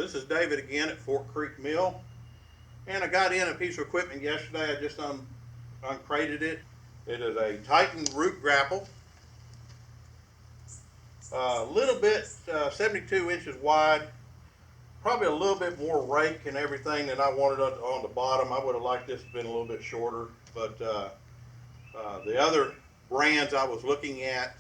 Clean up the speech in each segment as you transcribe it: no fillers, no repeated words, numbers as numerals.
This is David again at Fort Creek Mill, and I got in a piece of equipment yesterday. I just uncrated it. It is a Titan Root Grapple, a little bit 72 inches wide, probably a little bit more rake and everything than I wanted on the bottom. I would have liked this to been a little bit shorter, but the other brands I was looking at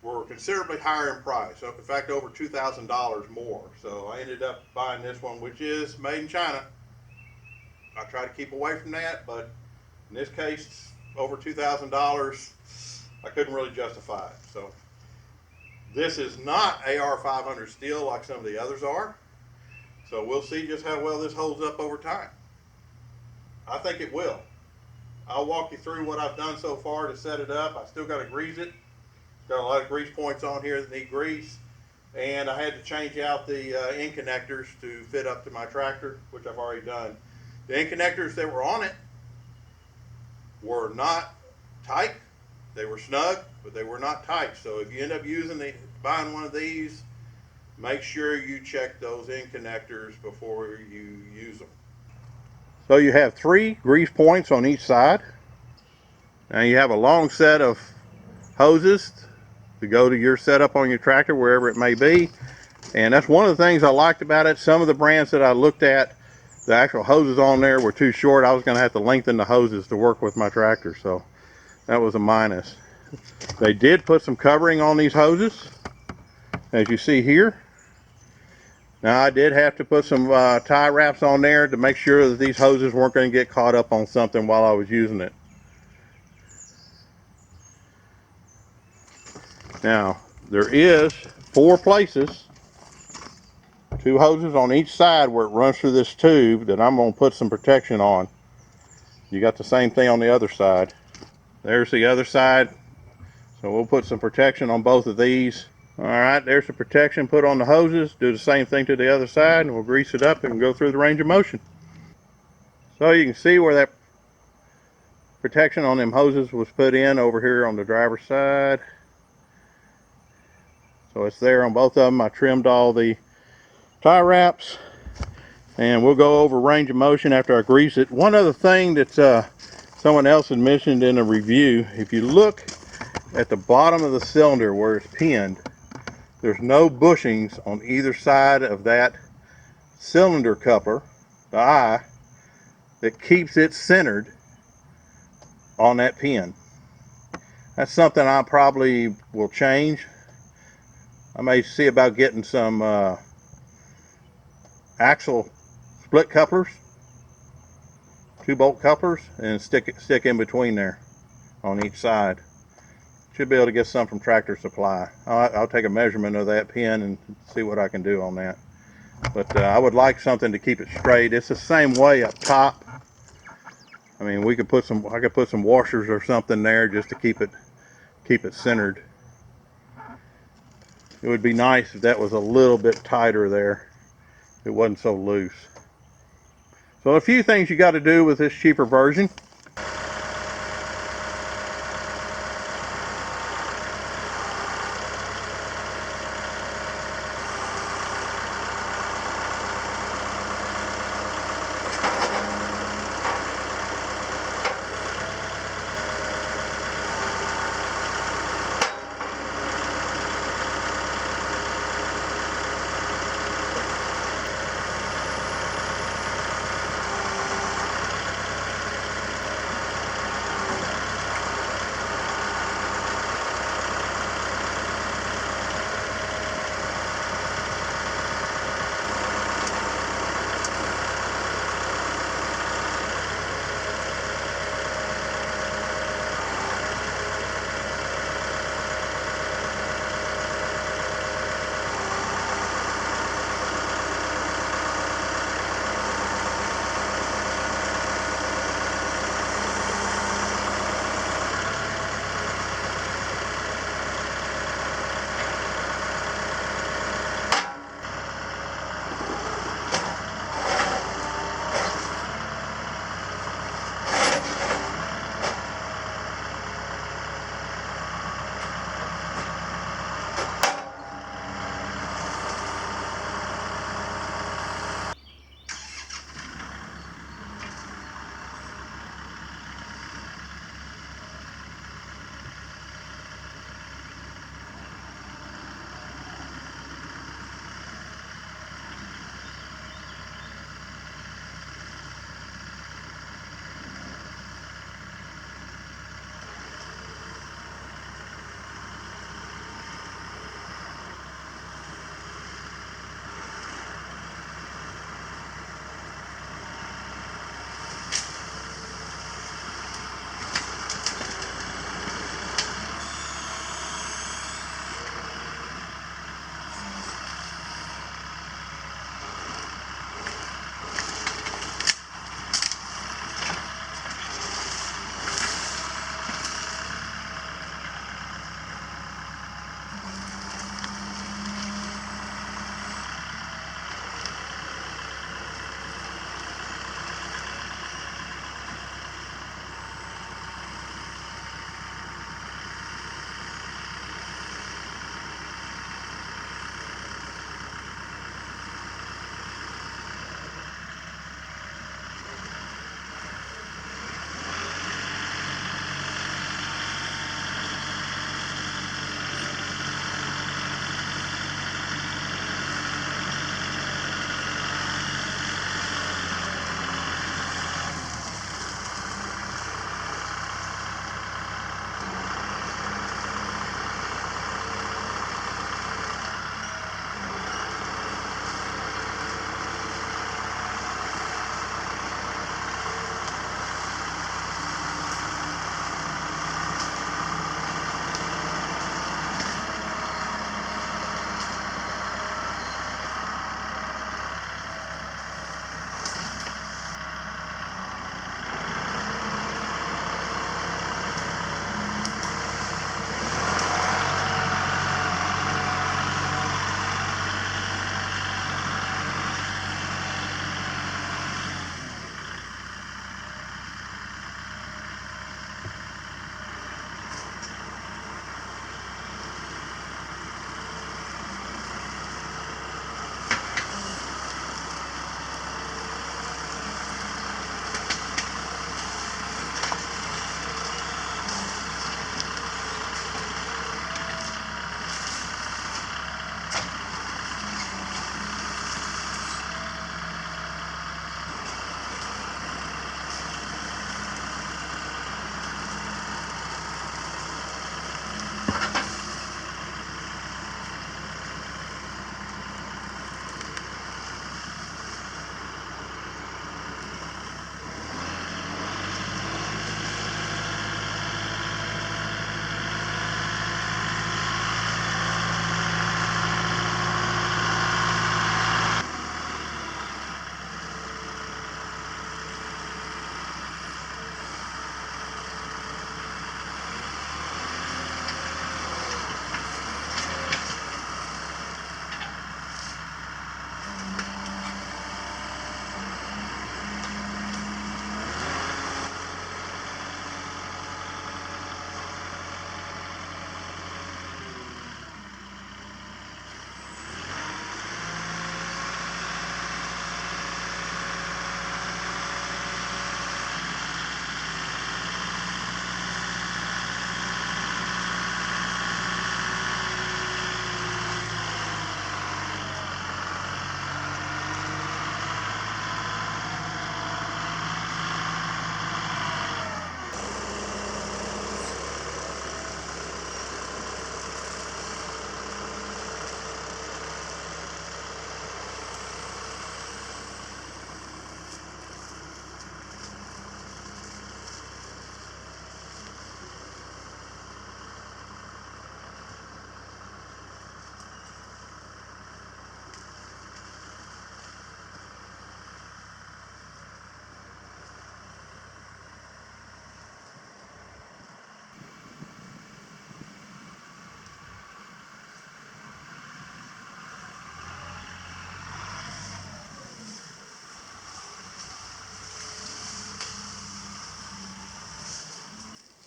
were considerably higher in price. So in fact, over $2,000 more. So I ended up buying this one, which is made in China. I try to keep away from that, but in this case, over $2,000, I couldn't really justify it. So this is not AR500 steel like some of the others are. So we'll see just how well this holds up over time. I think it will. I'll walk you through what I've done so far to set it up. I still got to grease it. Got a lot of grease points on here that need grease, and I had to change out the end connectors to fit up to my tractor, which I've already done. The end connectors that were on it were not tight. They were snug, but they were not tight. So if you end up buying one of these, make sure you check those end connectors before you use them. So you have 3 grease points on each side. Now you have a long set of hoses to go to your setup on your tractor, wherever it may be. And that's one of the things I liked about it. Some of the brands that I looked at, the actual hoses on there were too short. I was going to have to lengthen the hoses to work with my tractor, so that was a minus. They did put some covering on these hoses, as you see here. Now I did have to put some tie wraps on there to make sure that these hoses weren't going to get caught up on something while I was using it. Now, there is 4 places, 2 hoses on each side where it runs through this tube that I'm going to put some protection on. You got the same thing on the other side. There's the other side. So we'll put some protection on both of these. All right, there's the protection put on the hoses. Do the same thing to the other side, and we'll grease it up and go through the range of motion. So you can see where that protection on them hoses was put in over here on the driver's side. So it's there on both of them. I trimmed all the tie wraps, and we'll go over range of motion after I grease it. One other thing that someone else had mentioned in a review, if you look at the bottom of the cylinder where it's pinned, there's no bushings on either side of that cylinder coupler, the eye, that keeps it centered on that pin. That's something I probably will change. I may see about getting some axle split couplers, 2-bolt couplers, and stick in between there on each side. Should be able to get some from Tractor Supply. I'll take a measurement of that pin and see what I can do on that. But I would like something to keep it straight. It's the same way up top. I mean, I could put some washers or something there just to keep it centered. It would be nice if that was a little bit tighter there. It wasn't so loose. So a few things you got to do with this cheaper version.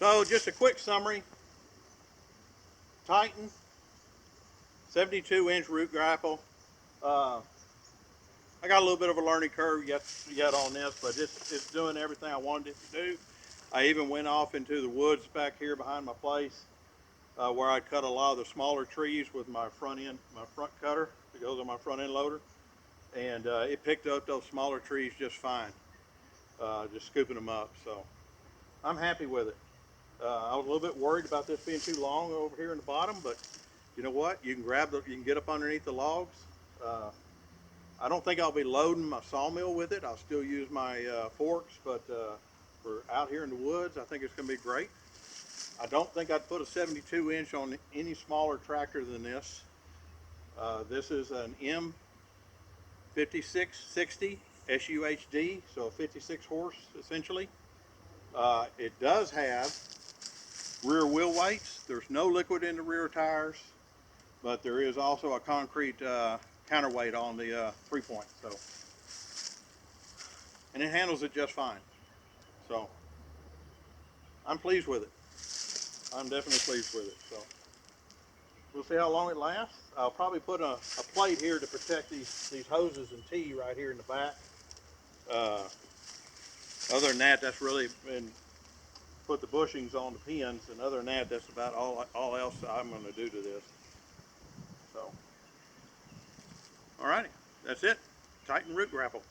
So just a quick summary. Titan 72-inch root grapple. I got a little bit of a learning curve yet on this, but it's doing everything I wanted it to do. I even went off into the woods back here behind my place, where I cut a lot of the smaller trees with my front cutter that goes on my front end loader, and it picked up those smaller trees just fine, just scooping them up. So I'm happy with it. I was a little bit worried about this being too long over here in the bottom, but you know what? You can get up underneath the logs. I don't think I'll be loading my sawmill with it. I'll still use my forks, but for out here in the woods, I think it's going to be great. I don't think I'd put a 72-inch on any smaller tractor than this. This is an M5660 SUHD, so a 56 horse essentially. It does have rear wheel weights. There's no liquid in the rear tires, but there is also a concrete counterweight on the 3-point. So, and it handles it just fine. So I'm pleased with it. I'm definitely pleased with it. So we'll see how long it lasts. I'll probably put a plate here to protect these hoses and tee right here in the back. Other than that, that's really been put the bushings on the pins, and other than that, that's about all else I'm going to do to this. So, alrighty, that's it. Titan root grapple.